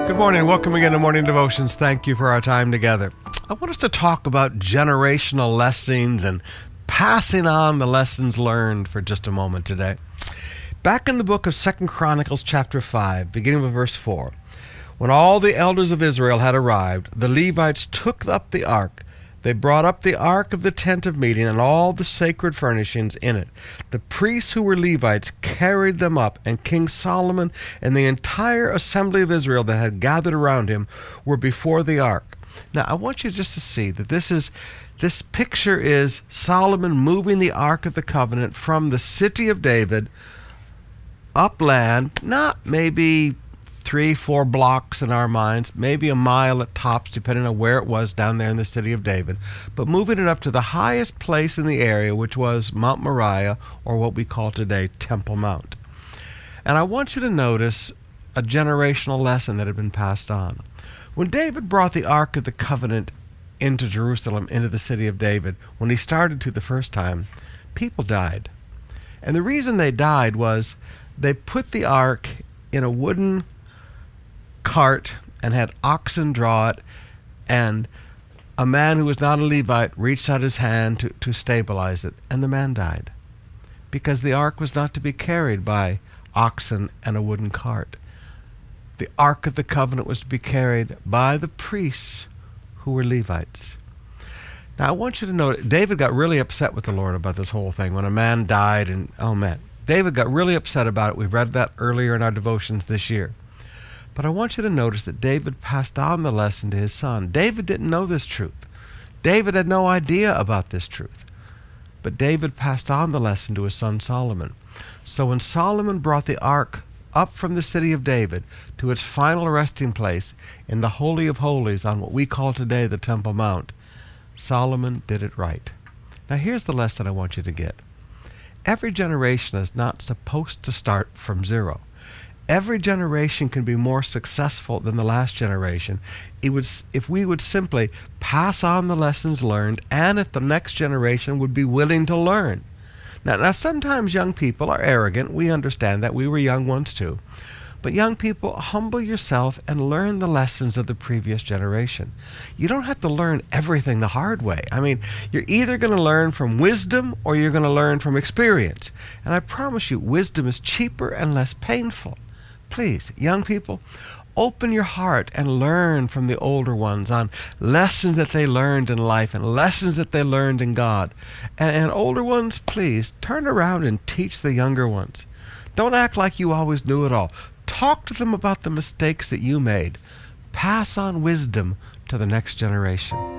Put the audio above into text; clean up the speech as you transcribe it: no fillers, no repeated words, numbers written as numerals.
Good morning. Welcome again to Morning Devotions. Thank you for our time together. I want us to talk about generational lessons and passing on the lessons learned for just a moment today. Back in the book of 2 Chronicles chapter 5, beginning with verse 4, when all the elders of Israel had arrived, the Levites took up the ark. They brought up the ark of the tent of meeting and all the sacred furnishings in it. The priests who were Levites carried them up, and King Solomon and the entire assembly of Israel that had gathered around him were before the ark. Now, I want you just to see that this picture is Solomon moving the Ark of the Covenant from the city of David upland, not maybe 3-4 blocks in our minds, maybe a mile at tops, depending on where it was down there in the city of David, but moving it up to the highest place in the area, which was Mount Moriah, or what we call today Temple Mount. And I want you to notice a generational lesson that had been passed on. When David brought the Ark of the Covenant into Jerusalem, into the city of David, when he started to the first time, people died. And the reason they died was they put the Ark in a wooden cart and had oxen draw it, and a man who was not a Levite reached out his hand to stabilize it, and the man died because the ark was not to be carried by oxen and a wooden cart. The Ark of the Covenant was to be carried by the priests who were Levites. Now I want you to know, David got really upset with the Lord about this whole thing when a man died, and oh man, David got really upset about it. We've read that earlier in our devotions this year. But I want you to notice that David passed on the lesson to his son. David didn't know this truth. David had no idea about this truth. But David passed on the lesson to his son Solomon. So when Solomon brought the ark up from the city of David to its final resting place in the Holy of Holies on what we call today the Temple Mount, Solomon did it right. Now here's the lesson I want you to get. Every generation is not supposed to start from zero. Every generation can be more successful than the last generation if we would simply pass on the lessons learned, and if the next generation would be willing to learn. Now sometimes young people are arrogant. We understand that. We were young ones too. But young people, humble yourself and learn the lessons of the previous generation. You don't have to learn everything the hard way. I mean, you're either going to learn from wisdom or you're going to learn from experience. And I promise you, wisdom is cheaper and less painful. Please, young people, open your heart and learn from the older ones on lessons that they learned in life and lessons that they learned in God. And older ones, please, turn around and teach the younger ones. Don't act like you always knew it all. Talk to them about the mistakes that you made. Pass on wisdom to the next generation.